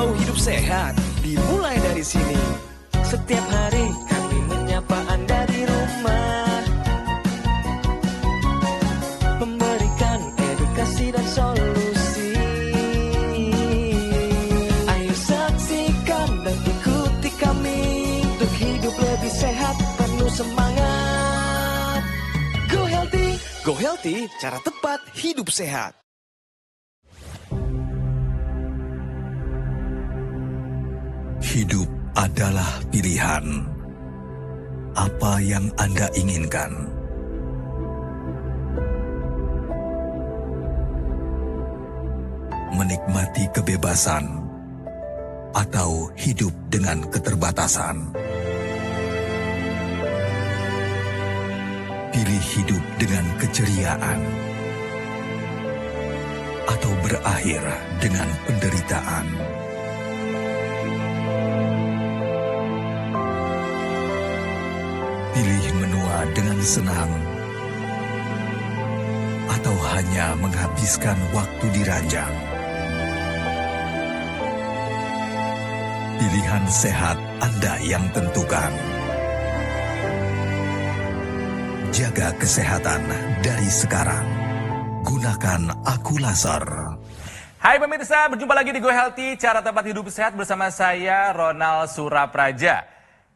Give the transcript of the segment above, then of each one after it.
Mau hidup sehat, dimulai dari sini. Setiap hari kami menyapa Anda di rumah, memberikan edukasi dan solusi. Ayo saksikan dan ikuti kami untuk hidup lebih sehat, penuh semangat. Go Healthy, cara tepat hidup sehat. Hidup adalah pilihan. Apa yang Anda inginkan? Menikmati kebebasan atau hidup dengan keterbatasan? Pilih hidup dengan keceriaan atau berakhir dengan penderitaan? Pilih menua dengan senang atau hanya menghabiskan waktu di ranjang? Pilihan sehat Anda yang tentukan. Jaga kesehatan dari sekarang. Gunakan Akulazar. Hai pemirsa, berjumpa lagi di Go Healthy, cara tepat hidup sehat bersama saya Ronald Surapraja.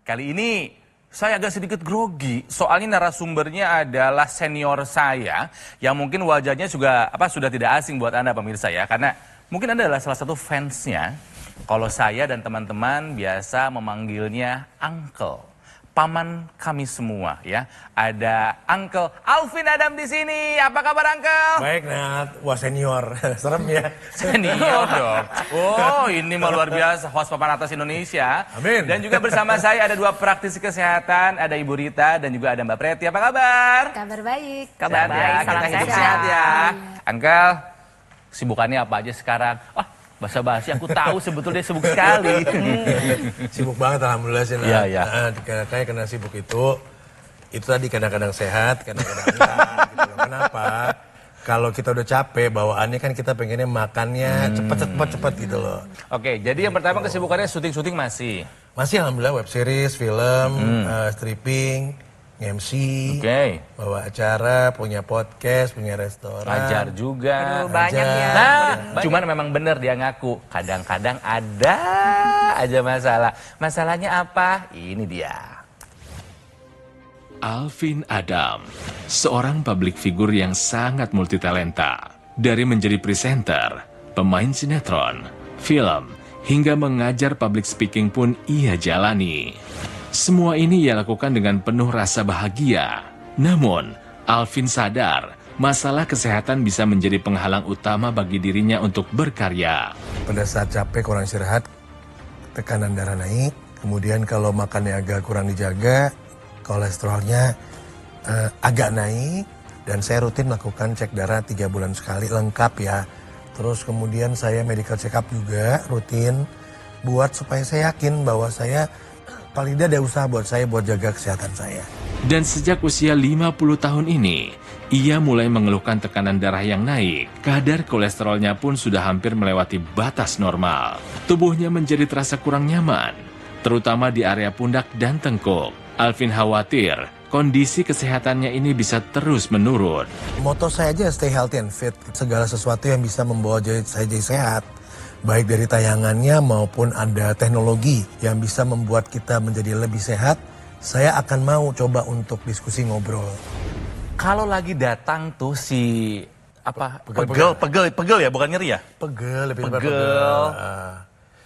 Kali ini saya agak sedikit grogi, soalnya narasumbernya adalah senior saya yang mungkin wajahnya sudah tidak asing buat Anda pemirsa ya, karena mungkin Anda adalah salah satu fansnya. Kalau saya dan teman-teman biasa memanggilnya Uncle, paman kami semua ya. Ada Uncle Alvin Adam di sini. Apa kabar Uncle? Baik Nat, wah senior, serem ya. Senior dong. Oh ini mah luar biasa, host papan atas Indonesia. Amin. Dan juga bersama saya ada dua praktisi kesehatan, ada Ibu Rita dan juga ada Mbak Preti. Apa kabar? Kabar baik. Kabar baik, ya, salam kita hidup sehat. sehat ya. Uncle, sibukannya apa aja sekarang? Wah, basa-basi aku tahu sebetulnya sibuk sekali. Sibuk banget alhamdulillah sih Nat. Iya, iya. Nah, kayak kena sibuk itu tadi kadang-kadang sehat, kadang-kadang enggak gitu loh. Kenapa? Kalau kita udah capek, bawaannya kan kita pengennya makannya cepet gitu loh. Oke, jadi yang pertama kesibukannya syuting-syuting masih? Masih alhamdulillah web series, film, stripping, MC, bawa acara, punya podcast, punya restoran. Ajar juga. Aduh, banyak ya. Nah, cuman memang benar dia ngaku. Kadang-kadang ada aja masalah. Masalahnya apa? Ini dia. Alvin Adam, seorang public figure yang sangat multitalenta. Dari menjadi presenter, pemain sinetron, film, hingga mengajar public speaking pun ia jalani. Semua ini ia lakukan dengan penuh rasa bahagia. Namun, Alvin sadar masalah kesehatan bisa menjadi penghalang utama bagi dirinya untuk berkarya. Pada saat capek, kurang istirahat, tekanan darah naik. Kemudian kalau makannya agak kurang dijaga, kolesterolnya agak naik. Dan saya rutin melakukan cek darah 3 bulan sekali, lengkap ya. Terus kemudian saya medical check up juga rutin, buat supaya saya yakin bahwa saya paling tidak ada usaha buat saya buat jaga kesehatan saya. Dan sejak usia 50 tahun ini, ia mulai mengeluhkan tekanan darah yang naik. Kadar kolesterolnya pun sudah hampir melewati batas normal. Tubuhnya menjadi terasa kurang nyaman, terutama di area pundak dan tengkuk. Alvin khawatir kondisi kesehatannya ini bisa terus menurun. Moto saya aja stay healthy and fit. Segala sesuatu yang bisa membawa saya jadi sehat, baik dari tayangannya maupun ada teknologi yang bisa membuat kita menjadi lebih sehat, saya akan mau coba untuk diskusi ngobrol. Kalau lagi datang tuh si Pegel ya, bukan nyeri ya? Pegel, lebih Pegel. pegel.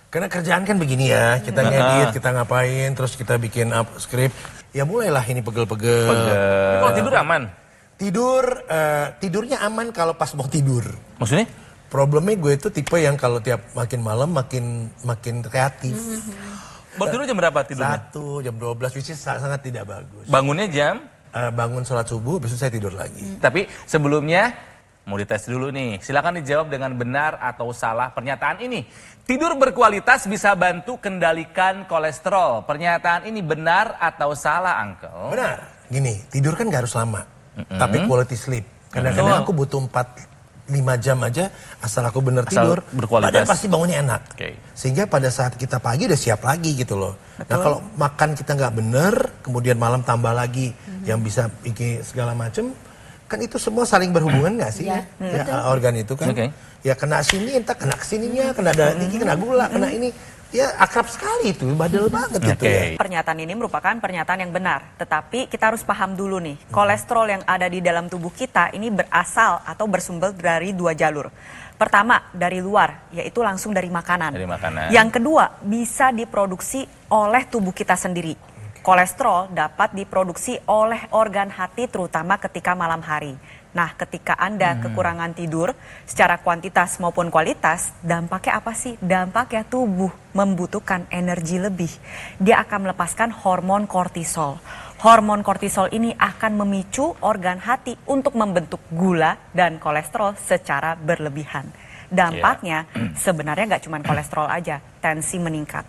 Karena kerjaan kan begini ya, kita ngedit, kita ngapain, terus kita bikin skrip, ya mulailah ini pegel-pegel. Kalau tidur aman? Tidurnya aman kalau pas mau tidur. Maksudnya? Problemnya gue itu tipe yang kalau tiap makin malam makin kreatif. Baru tidur jam berapa tidurnya? 1, jam 12, which is sangat tidak bagus. Bangunnya jam? Bangun sholat subuh, besok saya tidur lagi. Tapi sebelumnya mau dites dulu nih. Silakan dijawab dengan benar atau salah pernyataan ini. Tidur berkualitas bisa bantu kendalikan kolesterol. Pernyataan ini benar atau salah, Uncle? Benar. Gini, tidur kan gak harus lama, tapi quality sleep. Kadang-kadang aku butuh 4 5 jam aja asal aku bener Asal tidur, berkualitas. badan pasti bangunnya enak. Oke. Sehingga pada saat kita pagi udah siap lagi gitu loh. Nah kalau makan kita nggak bener, kemudian malam tambah lagi yang bisa bikin segala macem, kan itu semua saling berhubungan nggak sih? Ya, Organ itu kan. Oke. Ya kena sini, entah kena kesininya, kena darah tinggi, kena gula, kena ini. Ya akrab sekali itu, badal banget gitu ya. Pernyataan ini merupakan pernyataan yang benar, tetapi kita harus paham dulu nih, kolesterol yang ada di dalam tubuh kita ini berasal atau bersumber dari 2 jalur. Pertama, dari luar, yaitu langsung dari makanan. Dari makanan. Yang kedua, bisa diproduksi oleh tubuh kita sendiri. Kolesterol dapat diproduksi oleh organ hati terutama ketika malam hari. Nah, ketika Anda kekurangan tidur secara kuantitas maupun kualitas, dampaknya apa sih? Dampaknya tubuh membutuhkan energi lebih. Dia akan melepaskan hormon kortisol. Hormon kortisol ini akan memicu organ hati untuk membentuk gula dan kolesterol secara berlebihan. Dampaknya sebenarnya nggak cuma kolesterol aja, tensi meningkat.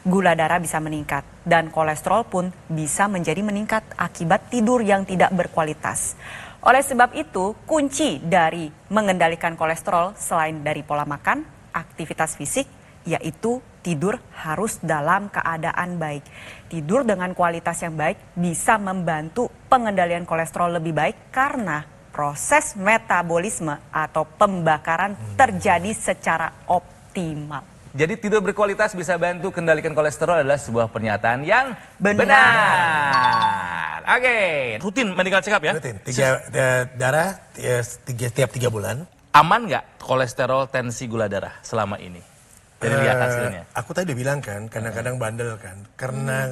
Gula darah bisa meningkat dan kolesterol pun bisa menjadi meningkat akibat tidur yang tidak berkualitas. Oleh sebab itu, kunci dari mengendalikan kolesterol selain dari pola makan, aktivitas fisik, yaitu tidur harus dalam keadaan baik. Tidur dengan kualitas yang baik bisa membantu pengendalian kolesterol lebih baik karena proses metabolisme atau pembakaran terjadi secara optimal. Jadi tidur berkualitas bisa bantu kendalikan kolesterol adalah sebuah pernyataan yang Benar. Oke, rutin medical check up ya? Rutin, darah tiap 3 bulan. Aman nggak kolesterol, tensi, gula darah selama ini? Dari lihat hasilnya. Aku tadi udah bilang kan, kadang-kadang bandel kan. Karena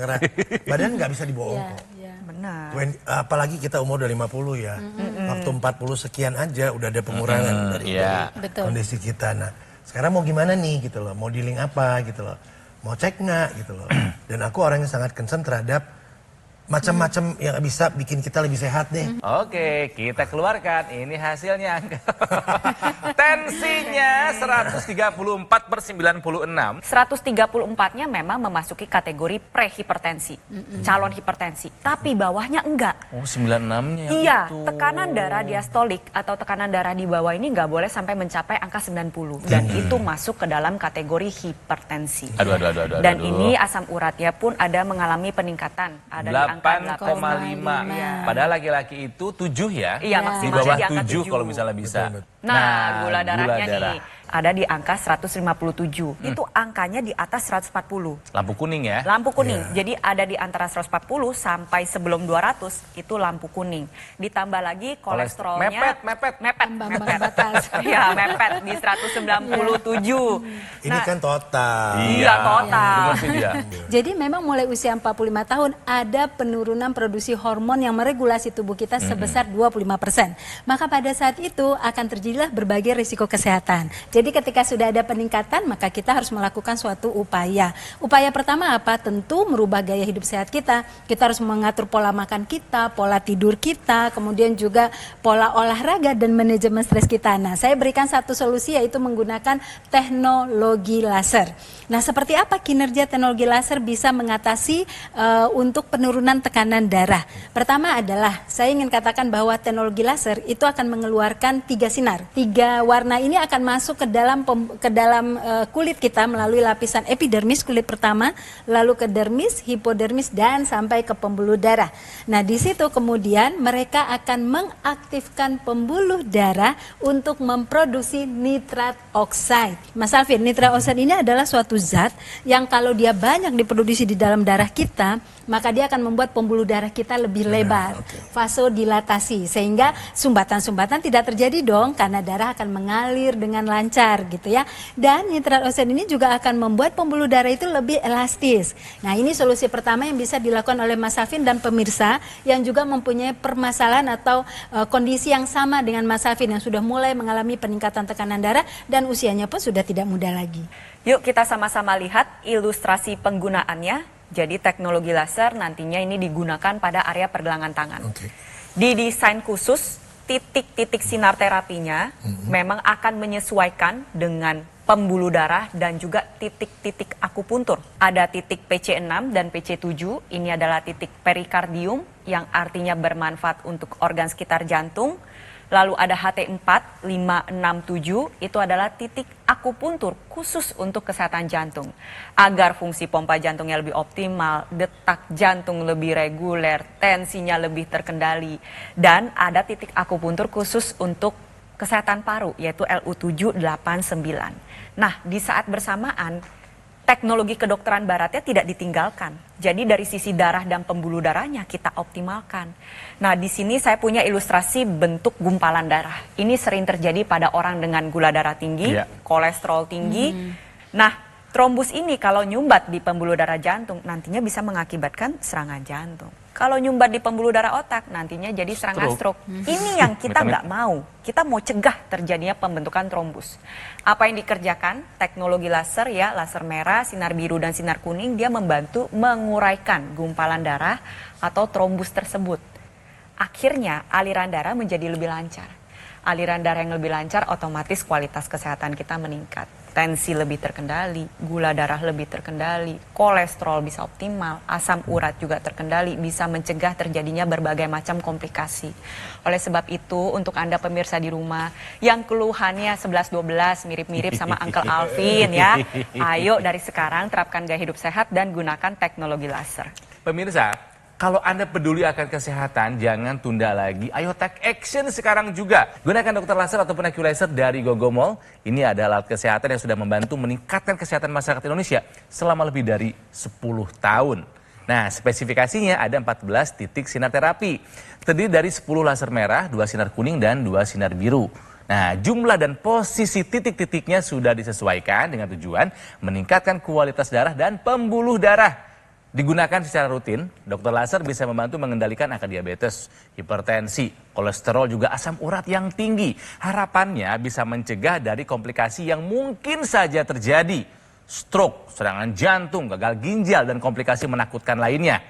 badan nggak bisa dibohong kok. Benar. Apalagi kita umur udah 50 ya. Waktu 40 sekian aja udah ada pengurangan dari kondisi kita. Nah, sekarang mau gimana nih gitu loh. Mau dealing apa gitu loh. Mau cek nggak gitu loh. Dan aku orangnya sangat concern terhadap macam-macam yang bisa bikin kita lebih sehat deh. Oke, kita keluarkan. Ini hasilnya. Tensinya 134/96. 134-nya memang memasuki kategori prehipertensi, calon hipertensi. Tapi bawahnya enggak. Oh, 96-nya yang Iya, itu. tekanan darah diastolik atau tekanan darah di bawah ini nggak boleh sampai mencapai angka 90. Dan itu masuk ke dalam kategori hipertensi. Aduh. Dan ini asam uratnya pun ada mengalami peningkatan. Ada di angka 8,5. Iya. Padahal laki-laki itu 7 ya. Iya, Di maksimalnya bawah di angka 7 7. kalau misalnya bisa. Nah, gula darahnya darah. nih ada di angka 157. Itu angkanya di atas 140. Lampu kuning ya. Lampu kuning. Jadi ada di antara 140 sampai sebelum 200 itu lampu kuning. Ditambah lagi kolesterolnya Mepet. Ambang batas. Iya, mepet di 197. Ini kan total. Iya, total. Dengar sih dia. Jadi memang mulai usia 45 tahun ada penurunan produksi hormon yang meregulasi tubuh kita sebesar 25%. Maka pada saat itu akan terjadilah berbagai risiko kesehatan. Jadi ketika sudah ada peningkatan maka kita harus melakukan suatu upaya. Upaya pertama apa? Tentu merubah gaya hidup sehat kita. Kita harus mengatur pola makan kita, pola tidur kita, kemudian juga pola olahraga dan manajemen stres kita. Nah, saya berikan satu solusi yaitu menggunakan teknologi laser. Nah, seperti apa kinerja teknologi laser bisa mengatasi untuk penurunan tekanan darah? Pertama adalah saya ingin katakan bahwa teknologi laser itu akan mengeluarkan 3 sinar. 3 warna ini akan masuk ke dalam kulit kita melalui lapisan epidermis kulit pertama, lalu ke dermis, hipodermis dan sampai ke pembuluh darah. Nah, di situ kemudian mereka akan mengaktifkan pembuluh darah untuk memproduksi nitrat oxide. Mas Alvin, nitrat oxide ini adalah suatu zat yang kalau dia banyak diproduksi di dalam darah kita, maka dia akan membuat pembuluh darah kita lebih lebar, vasodilatasi, sehingga sumbatan-sumbatan tidak terjadi dong karena darah akan mengalir dengan lancar gitu ya. Dan nitrat oxide ini juga akan membuat pembuluh darah itu lebih elastis. Nah, ini solusi pertama yang bisa dilakukan oleh Mas Alvin dan pemirsa yang juga mempunyai permasalahan atau kondisi yang sama dengan Mas Alvin yang sudah mulai mengalami peningkatan tekanan darah dan usianya pun sudah tidak muda lagi. Yuk kita sama-sama lihat ilustrasi penggunaannya. Jadi teknologi laser nantinya ini digunakan pada area pergelangan tangan. Didesain khusus, titik-titik sinar terapinya memang akan menyesuaikan dengan pembuluh darah dan juga titik-titik akupuntur. Ada titik PC6 dan PC7, ini adalah titik perikardium yang artinya bermanfaat untuk organ sekitar jantung. Lalu ada HT4 567, itu adalah titik akupuntur khusus untuk kesehatan jantung. Agar fungsi pompa jantungnya lebih optimal, detak jantung lebih reguler, tensinya lebih terkendali. Dan ada titik akupuntur khusus untuk kesehatan paru, yaitu LU789. Nah, di saat bersamaan, teknologi kedokteran baratnya tidak ditinggalkan. Jadi dari sisi darah dan pembuluh darahnya kita optimalkan. Nah, di sini saya punya ilustrasi bentuk gumpalan darah. Ini sering terjadi pada orang dengan gula darah tinggi, kolesterol tinggi. Nah, trombus ini kalau nyumbat di pembuluh darah jantung nantinya bisa mengakibatkan serangan jantung. Kalau nyumbat di pembuluh darah otak nantinya jadi serangan stroke. Ini yang kita nggak mau. Kita mau cegah terjadinya pembentukan trombus. Apa yang dikerjakan? Teknologi laser ya, laser merah, sinar biru dan sinar kuning, dia membantu menguraikan gumpalan darah atau trombus tersebut. Akhirnya aliran darah menjadi lebih lancar. Aliran darah yang lebih lancar otomatis kualitas kesehatan kita meningkat. Tensi lebih terkendali, gula darah lebih terkendali, kolesterol bisa optimal, asam urat juga terkendali, bisa mencegah terjadinya berbagai macam komplikasi. Oleh sebab itu, untuk Anda pemirsa di rumah yang keluhannya 11-12 mirip-mirip sama Uncle Alvin ya, ayo dari sekarang terapkan gaya hidup sehat dan gunakan teknologi laser. Pemirsa, kalau Anda peduli akan kesehatan, jangan tunda lagi. Ayo take action sekarang juga. Gunakan dokter laser ataupun AccuLaser dari Gogomall. Ini adalah alat kesehatan yang sudah membantu meningkatkan kesehatan masyarakat Indonesia selama lebih dari 10 tahun. Nah, spesifikasinya ada 14 titik sinar terapi. Terdiri dari 10 laser merah, 2 sinar kuning, dan 2 sinar biru. Nah, jumlah dan posisi titik-titiknya sudah disesuaikan dengan tujuan meningkatkan kualitas darah dan pembuluh darah. Digunakan secara rutin, dokter laser bisa membantu mengendalikan angka diabetes, hipertensi, kolesterol, juga asam urat yang tinggi. Harapannya bisa mencegah dari komplikasi yang mungkin saja terjadi. Stroke, serangan jantung, gagal ginjal, dan komplikasi menakutkan lainnya.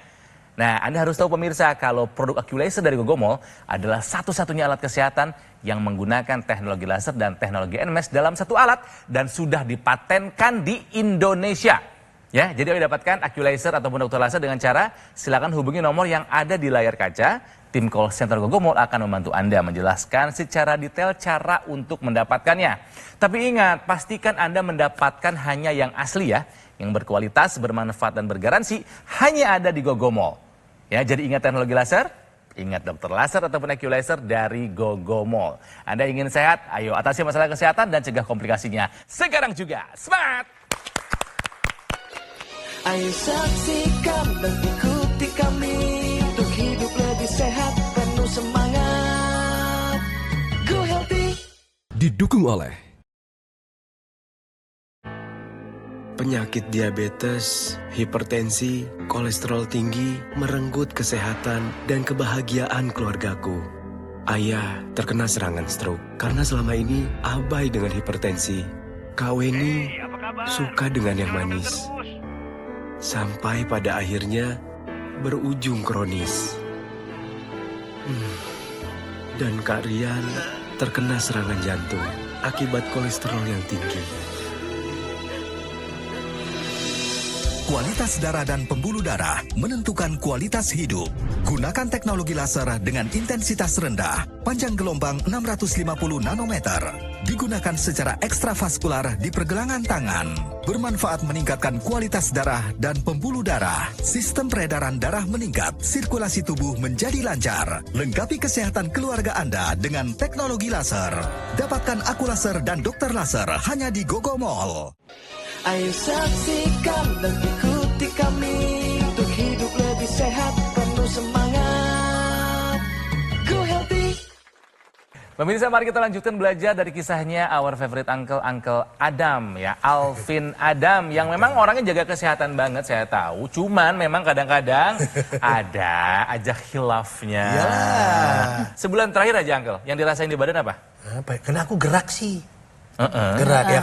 Nah, Anda harus tahu pemirsa kalau produk AccuLaser dari Gogomall adalah satu-satunya alat kesehatan yang menggunakan teknologi laser dan teknologi NMS dalam satu alat dan sudah dipatenkan di Indonesia. Ya, jadi ayo dapatkan AccuLaser ataupun dokter laser dengan cara silakan hubungi nomor yang ada di layar kaca. Tim call center Gogomall akan membantu Anda menjelaskan secara detail cara untuk mendapatkannya. Tapi ingat, pastikan Anda mendapatkan hanya yang asli ya, yang berkualitas, bermanfaat dan bergaransi hanya ada di Gogomall. Ya, jadi ingat teknologi laser, ingat dokter laser ataupun AccuLaser dari Gogomall. Anda ingin sehat? Ayo atasi masalah kesehatan dan cegah komplikasinya sekarang juga. Semangat! Ayo saksikan dan ikuti kami untuk hidup lebih sehat, penuh semangat. Go Healthy. Didukung oleh penyakit diabetes, hipertensi, kolesterol tinggi, merenggut kesehatan dan kebahagiaan keluargaku. Ayah terkena serangan stroke karena selama ini abai dengan hipertensi. Kak Weni suka dengan yang manis. Sampai pada akhirnya berujung kronis. Dan Kak Rian terkena serangan jantung akibat kolesterol yang tinggi. Kualitas darah dan pembuluh darah menentukan kualitas hidup. Gunakan teknologi laser dengan intensitas rendah, panjang gelombang 650 nanometer. Digunakan secara ekstravaskular di pergelangan tangan. Bermanfaat meningkatkan kualitas darah dan pembuluh darah. Sistem peredaran darah meningkat, sirkulasi tubuh menjadi lancar. Lengkapi kesehatan keluarga Anda dengan teknologi laser. Dapatkan AccuLaser dan dokter laser hanya di Gogomall. Ayo saksikan dan ikuti kami untuk hidup lebih sehat, penuh semangat. Go Healthy. Pemirsa, mari kita lanjutkan belajar dari kisahnya our favorite uncle, Uncle Adam ya, Alvin Adam, yang memang orangnya jaga kesehatan banget saya tahu. Cuman memang kadang-kadang ada aja khilafnya. Sebulan terakhir aja Uncle, yang dirasain di badan apa? Apa? Karena aku gerak sih. Gerak ya,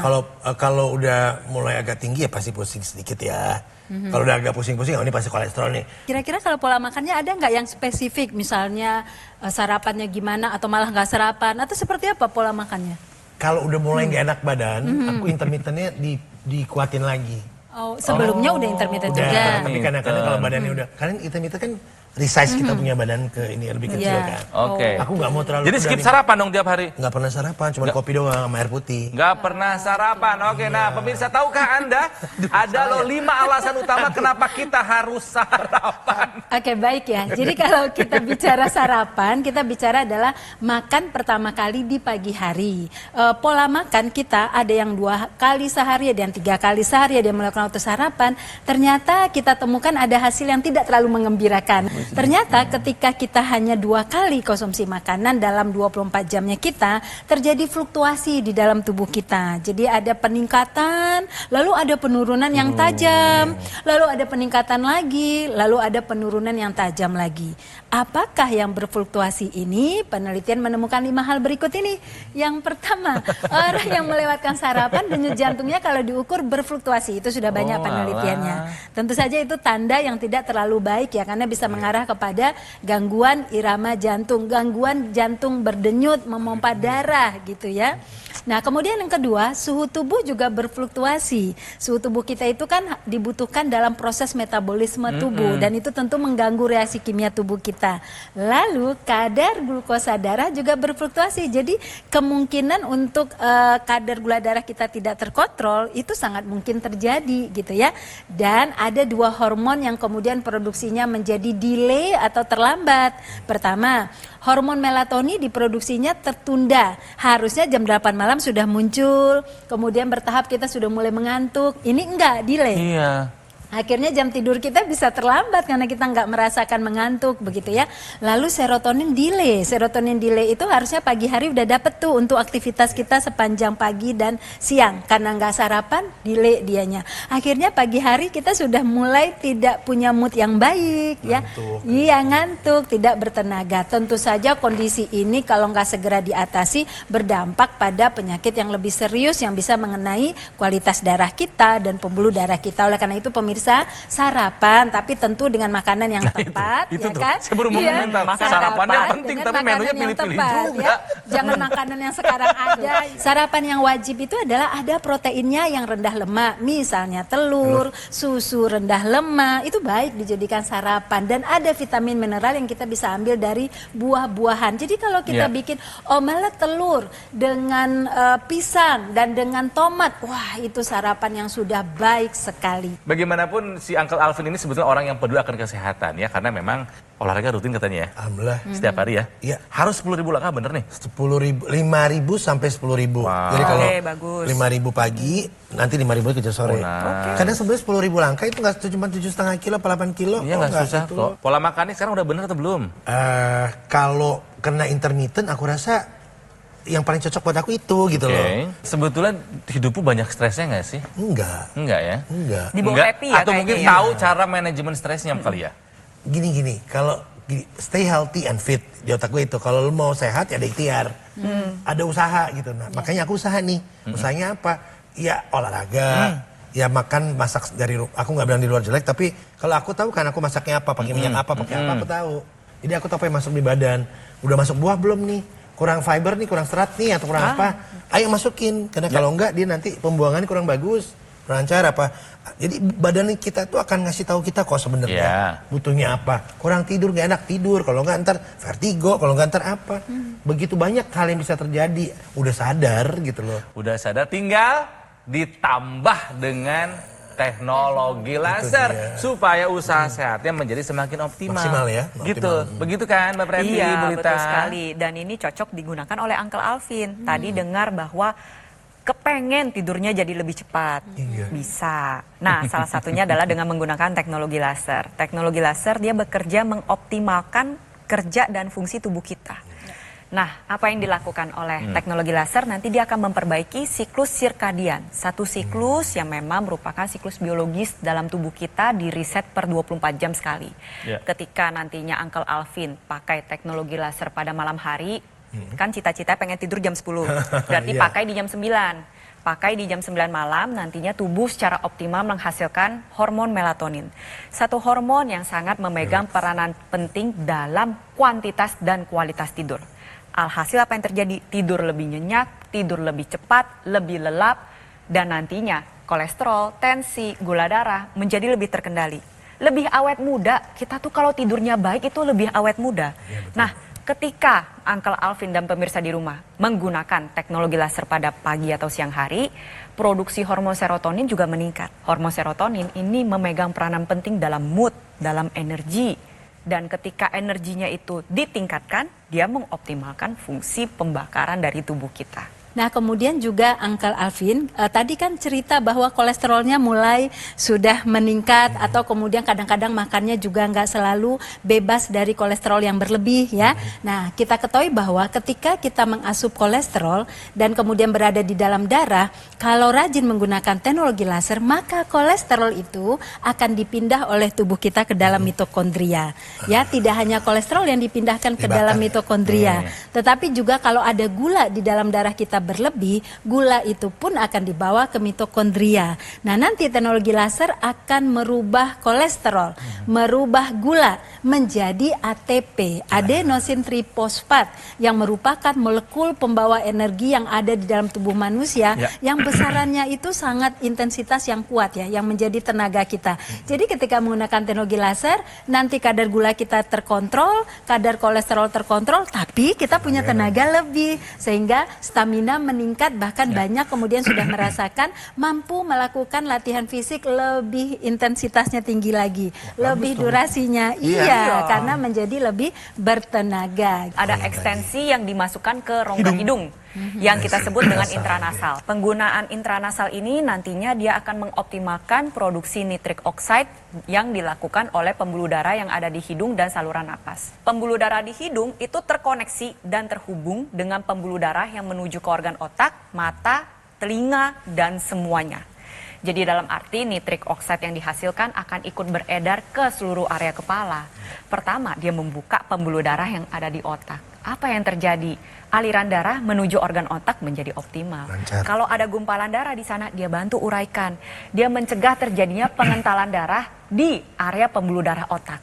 kalau udah mulai agak tinggi ya pasti pusing sedikit ya. Kalau udah agak pusing-pusing, oh ini pasti kolesterol nih. Kira-kira kalau pola makannya ada nggak yang spesifik, misalnya sarapannya gimana atau malah nggak sarapan, atau seperti apa pola makannya? Kalau udah mulai nggak enak badan, aku intermittennya dikuatin lagi. Oh, sebelumnya udah intermittent juga. Tapi kadang-kadang kalau badannya udah, kalian intermittent kan resize kita punya badan ke ini lebih kecil kan. Oke. Aku nggak mau terlalu Jadi skip berani. sarapan dong tiap hari? Nggak pernah sarapan, cuma kopi doang sama air putih. Nggak pernah sarapan. Oke, nah pemirsa tahukah Anda ada loh 5 alasan utama kenapa kita harus sarapan? Oke, baik ya. Jadi kalau kita bicara sarapan, kita bicara adalah makan pertama kali di pagi hari. Pola makan kita ada yang 2 kali sehari, ada yang 3 kali sehari, ada yang melakukan waktu sarapan. Ternyata kita temukan ada hasil yang tidak terlalu mengembirakan. Ternyata ketika kita hanya 2 kali konsumsi makanan dalam 24 jamnya kita, terjadi fluktuasi di dalam tubuh kita. Jadi ada peningkatan, lalu ada penurunan yang tajam, lalu ada peningkatan lagi, lalu ada penurunan yang tajam lagi. Apakah yang berfluktuasi ini? Penelitian menemukan 5 hal berikut ini. Yang pertama, orang yang melewatkan sarapan denyut jantungnya kalau diukur berfluktuasi. Itu sudah banyak penelitiannya. Tentu saja itu tanda yang tidak terlalu baik ya, karena bisa mengarah kepada gangguan irama jantung, gangguan jantung berdenyut, memompa darah gitu ya. Nah, kemudian yang kedua, suhu tubuh juga berfluktuasi. Suhu tubuh kita itu kan dibutuhkan dalam proses metabolisme tubuh dan itu tentu mengganggu reaksi kimia tubuh kita. Lalu kadar glukosa darah juga berfluktuasi. Jadi kemungkinan untuk kadar gula darah kita tidak terkontrol itu sangat mungkin terjadi gitu ya. Dan ada 2 hormon yang kemudian produksinya menjadi delay atau terlambat. Pertama, hormon melatonin diproduksinya tertunda. Harusnya jam 8 malam sudah muncul, kemudian bertahap kita sudah mulai mengantuk. Ini enggak, delay. Iya. Akhirnya jam tidur kita bisa terlambat karena kita nggak merasakan mengantuk begitu ya. Lalu serotonin delay. Serotonin delay itu harusnya pagi hari udah dapet tuh untuk aktivitas kita sepanjang pagi dan siang. Karena nggak sarapan, delay dianya. Akhirnya pagi hari kita sudah mulai tidak punya mood yang baik ya. Iya, ngantuk, tidak bertenaga. Tentu saja kondisi ini kalau nggak segera diatasi berdampak pada penyakit yang lebih serius yang bisa mengenai kualitas darah kita dan pembuluh darah kita. Oleh karena itu pemirsa, sarapan tapi tentu dengan makanan yang tepat itu ya tuh, kan? saya baru mau komentar. Sarapannya penting, tapi menunya pilih-pilih juga. Ya. Jangan makanan yang sekarang ada. Sarapan yang wajib itu adalah ada proteinnya yang rendah lemak, misalnya telur, susu rendah lemak, itu baik dijadikan sarapan. Dan ada vitamin mineral yang kita bisa ambil dari buah-buahan. Jadi kalau kita bikin omelet telur dengan pisang dan dengan tomat, wah itu sarapan yang sudah baik sekali. Bagaimanapun si Uncle Alvin ini sebetulnya orang yang peduli akan kesehatan ya, karena memang olahraga rutin katanya ya. Alhamdulillah. Setiap hari ya. Iya. Harus 10.000 langkah, bener nih? 10.000, 5.000 sampai 10.000. Jadi kalau 5.000 pagi, nanti 5.000 kerja sore. Kadang sebenarnya 10.000 langkah itu nggak cuma 7,5 kilo, apa 8 kilo. Iya, nggak susah kok. Pola makannya sekarang udah bener atau belum? Kalau kena intermittent, aku rasa yang paling cocok buat aku itu gitu loh. Sebetulnya hidupmu banyak stresnya nggak sih? Enggak. Enggak ya? Enggak. Dibawa Enggak? happy ya Atau mungkin kayaknya. tahu cara manajemen stresnya kali ya? Gini, kalau stay healthy and fit di otak gue itu, kalau lu mau sehat ya ada ikhtiar, ada usaha gitu. Nah, makanya aku usaha nih. Usahanya apa? Ya olahraga, ya makan, masak dari aku nggak bilang di luar jelek, tapi kalau aku tahu kan aku masaknya apa, pakai minyak apa, pakai apa, aku tahu. Jadi aku tahu apa yang masuk di badan. Udah masuk buah belum nih? Kurang fiber nih, kurang serat nih, atau kurang apa? Ayo masukin, karena kalau enggak dia nanti pembuangannya kurang bagus, kurang lancar apa. Jadi badan kita tuh akan ngasih tahu kita kok sebenarnya butuhnya apa. Kurang tidur, nggak enak tidur, kalau nggak ntar vertigo, kalau nggak ntar apa. Begitu banyak hal yang bisa terjadi. Udah sadar gitu loh. Udah sadar, tinggal ditambah dengan teknologi laser supaya usaha sehatnya menjadi semakin optimal. Maksimal ya. Gitu. Begitu kan Mbak Preti? Iya, betul sekali. Dan ini cocok digunakan oleh Uncle Alvin. Tadi dengar bahwa kepengen tidurnya jadi lebih cepat. Bisa. Nah, salah satunya adalah dengan menggunakan teknologi laser. Teknologi laser dia bekerja mengoptimalkan kerja dan fungsi tubuh kita. Nah, apa yang dilakukan oleh teknologi laser nanti dia akan memperbaiki siklus sirkadian. Satu siklus yang memang merupakan siklus biologis dalam tubuh kita di reset per 24 jam sekali. Ketika nantinya Uncle Alvin pakai teknologi laser pada malam hari, kan cita-cita pengen tidur jam 10. Berarti pakai di jam 9. Pakai di jam 9 malam, nantinya tubuh secara optimal menghasilkan hormon melatonin. Satu hormon yang sangat memegang peranan penting dalam kuantitas dan kualitas tidur. Alhasil apa yang terjadi? Tidur lebih nyenyak, tidur lebih cepat, lebih lelap, dan nantinya kolesterol, tensi, gula darah menjadi lebih terkendali. lebih awet muda. Kita tuh kalau tidurnya baik itu lebih awet muda. Nah, ketika Uncle Alvin dan pemirsa di rumah menggunakan teknologi laser pada pagi atau siang hari, produksi hormon serotonin juga meningkat. Hormon serotonin ini memegang peranan penting dalam mood, dalam energi. Dan ketika energinya itu ditingkatkan, dia mengoptimalkan fungsi pembakaran dari tubuh kita. Nah, kemudian juga Uncle Alvin, tadi kan cerita bahwa kolesterolnya mulai sudah meningkat atau kemudian kadang-kadang makannya juga nggak selalu bebas dari kolesterol yang berlebih ya. Nah, kita ketahui bahwa ketika kita mengasup kolesterol dan kemudian berada di dalam darah, kalau rajin menggunakan teknologi laser, maka kolesterol itu akan dipindah oleh tubuh kita ke dalam mitokondria. Ya, tidak hanya kolesterol yang dipindahkan ke dalam mitokondria, tetapi juga kalau ada gula di dalam darah kita berlebih, gula itu pun akan dibawa ke mitokondria. Nah, nanti teknologi laser akan merubah kolesterol, merubah gula menjadi ATP, adenosin trifosfat, yang merupakan molekul pembawa energi yang ada di dalam tubuh manusia, yang besarannya itu sangat intensitas yang kuat ya, yang menjadi tenaga kita. Jadi ketika menggunakan teknologi laser, nanti kadar gula kita terkontrol, kadar kolesterol terkontrol, tapi kita punya tenaga lebih, sehingga stamina meningkat, bahkan banyak kemudian sudah merasakan mampu melakukan latihan fisik lebih intensitasnya tinggi lagi, lebih durasinya, karena menjadi lebih bertenaga. Ada ekstensi yang dimasukkan ke rongga hidung yang kita sebut dengan intranasal. Penggunaan intranasal ini nantinya dia akan mengoptimalkan produksi nitrik oxide yang dilakukan oleh pembuluh darah yang ada di hidung dan saluran napas. Pembuluh darah di hidung itu terkoneksi dan terhubung dengan pembuluh darah yang menuju ke organ otak, mata, telinga, dan semuanya. Jadi dalam arti nitrik oxide yang dihasilkan akan ikut beredar ke seluruh area kepala. Pertama, dia membuka pembuluh darah yang ada di otak. Apa yang terjadi? Aliran darah menuju organ otak menjadi optimal. Kalau ada gumpalan darah di sana, dia bantu uraikan. Dia mencegah terjadinya pengentalan darah di area pembuluh darah otak.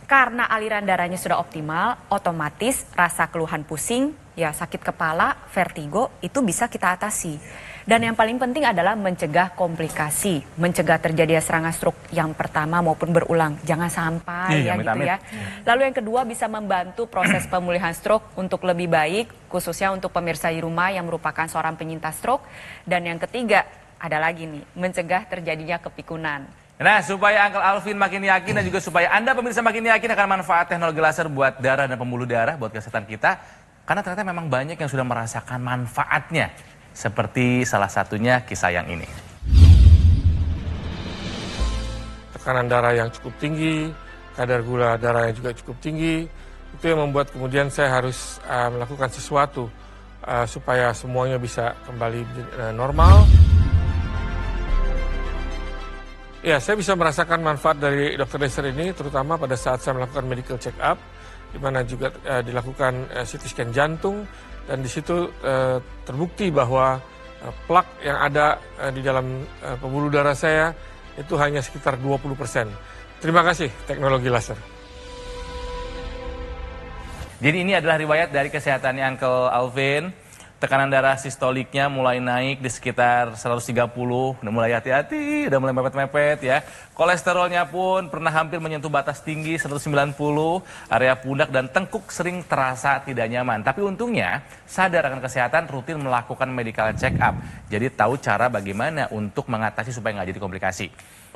Karena aliran darahnya sudah optimal, otomatis rasa keluhan pusing, ya sakit kepala, vertigo, itu bisa kita atasi. Dan yang paling penting adalah mencegah komplikasi, mencegah terjadinya serangan stroke yang pertama maupun berulang. Jangan sampai gitu ya. Lalu yang kedua bisa membantu proses pemulihan stroke untuk lebih baik, khususnya untuk pemirsa di rumah yang merupakan seorang penyintas stroke. Dan yang ketiga ada lagi nih, mencegah terjadinya kepikunan. Nah, supaya Uncle Alvin makin yakin dan juga supaya Anda pemirsa makin yakin akan manfaat teknologi laser buat darah dan pembuluh darah, buat kesehatan kita. Karena ternyata memang banyak yang sudah merasakan manfaatnya. Seperti salah satunya kisah yang ini. Tekanan darah yang cukup tinggi, kadar gula darah yang juga cukup tinggi, itu yang membuat kemudian saya harus melakukan sesuatu supaya semuanya bisa kembali normal. Ya, saya bisa merasakan manfaat dari Dr. laser ini, terutama pada saat saya melakukan medical check up, di mana juga dilakukan CT scan jantung, dan di situ terbukti bahwa plak yang ada di dalam pembuluh darah saya itu hanya sekitar 20%. Terima kasih teknologi laser. Jadi ini adalah riwayat dari kesehatannya Uncle Alvin. Tekanan darah sistoliknya mulai naik di sekitar 130, udah mulai hati-hati, udah mulai mepet-mepet ya. Kolesterolnya pun pernah hampir menyentuh batas tinggi 190, area pundak dan tengkuk sering terasa tidak nyaman. Tapi untungnya sadar akan kesehatan, rutin melakukan medical check up. Jadi tahu cara bagaimana untuk mengatasi supaya nggak jadi komplikasi.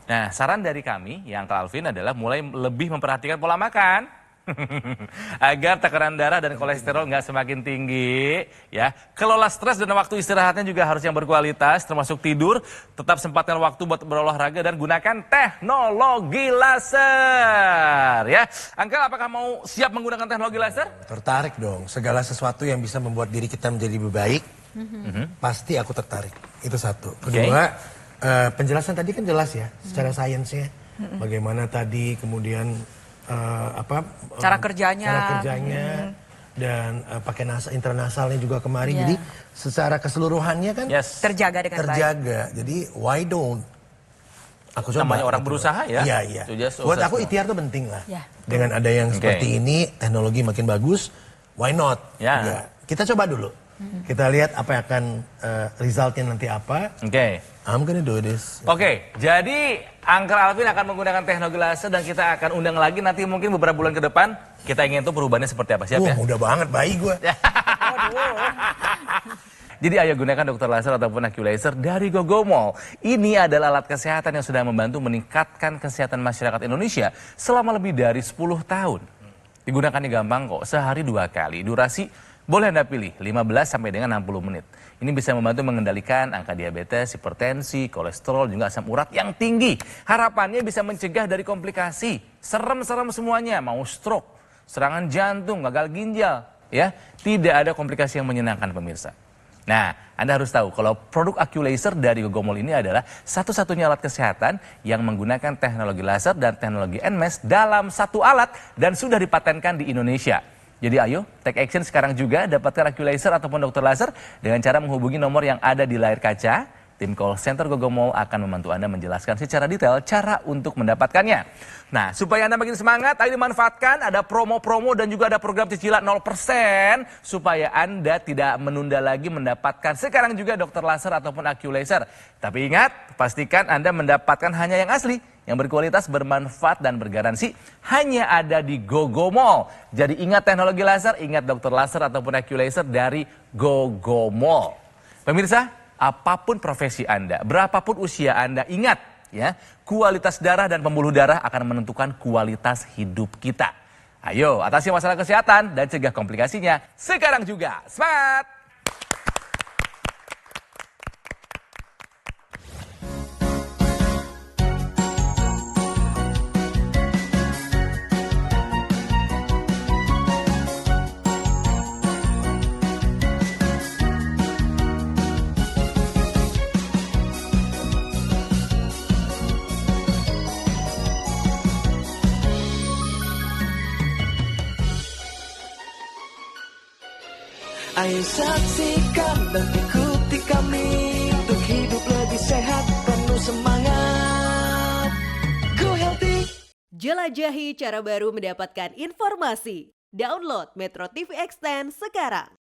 Nah, saran dari kami yang Uncle Alvin adalah mulai lebih memperhatikan pola makan. Agar tekanan darah dan kolesterol nggak semakin tinggi ya. Kelola stres dan waktu istirahatnya juga harus yang berkualitas, termasuk tidur. Tetap sempatkan waktu buat berolahraga dan gunakan teknologi laser ya. Uncle, apakah mau siap menggunakan teknologi laser? Tertarik dong. Segala sesuatu yang bisa membuat diri kita menjadi lebih baik, pasti aku tertarik. Itu satu. Kedua, penjelasan tadi kan jelas ya, secara sainsnya. Bagaimana tadi kemudian cara kerjanya, dan pakai internasalnya juga kemarin. Jadi secara keseluruhannya kan terjaga dengan baik. Jadi why don't aku coba? Namanya orang berusaha ya. Iya. Buat aku ikhtiar tuh penting lah. Dengan ada yang seperti ini, teknologi makin bagus, why not? Kita coba dulu. Kita lihat apa yang akan resultnya nanti apa. Oke. I'm gonna do this. Oke, jadi Uncle Alvin akan menggunakan teknologi laser dan kita akan undang lagi nanti mungkin beberapa bulan ke depan. Kita ingin tuh perubahannya seperti apa, siap ya? Mudah banget, bayi gue. Jadi ayo gunakan dokter laser ataupun AccuLaser dari Gogomall. Ini adalah alat kesehatan yang sudah membantu meningkatkan kesehatan masyarakat Indonesia selama lebih dari 10 tahun. Digunakannya gampang kok, sehari 2 kali. Durasi boleh Anda pilih 15 sampai dengan 60 menit. Ini bisa membantu mengendalikan angka diabetes, hipertensi, kolesterol, juga asam urat yang tinggi. Harapannya bisa mencegah dari komplikasi. Serem-serem semuanya, mau stroke, serangan jantung, gagal ginjal. Ya, tidak ada komplikasi yang menyenangkan pemirsa. Nah, Anda harus tahu kalau produk AccuLaser dari Gogomall ini adalah satu-satunya alat kesehatan yang menggunakan teknologi laser dan teknologi NMES dalam satu alat dan sudah dipatenkan di Indonesia. Jadi ayo, take action sekarang juga, dapatkan AccuLaser ataupun dokter laser dengan cara menghubungi nomor yang ada di layar kaca. Tim call center Gogomall akan membantu Anda menjelaskan secara detail cara untuk mendapatkannya. Nah, supaya Anda makin semangat, ayo dimanfaatkan. Ada promo-promo dan juga ada program cicilan 0%. Supaya Anda tidak menunda lagi mendapatkan sekarang juga dokter laser ataupun AccuLaser. Tapi ingat, pastikan Anda mendapatkan hanya yang asli, yang berkualitas, bermanfaat, dan bergaransi. Hanya ada di Gogomall. Jadi ingat teknologi laser, ingat dokter laser ataupun AccuLaser dari Gogomall. Pemirsa, apapun profesi Anda, berapapun usia Anda, ingat ya, kualitas darah dan pembuluh darah akan menentukan kualitas hidup kita. Ayo, atasi masalah kesehatan dan cegah komplikasinya sekarang juga. Semangat! Ayo saksikan dan ikuti kami untuk hidup lebih sehat, penuh semangat. Go Healthy. Jelajahi cara baru mendapatkan informasi. Download Metro TV Extend sekarang.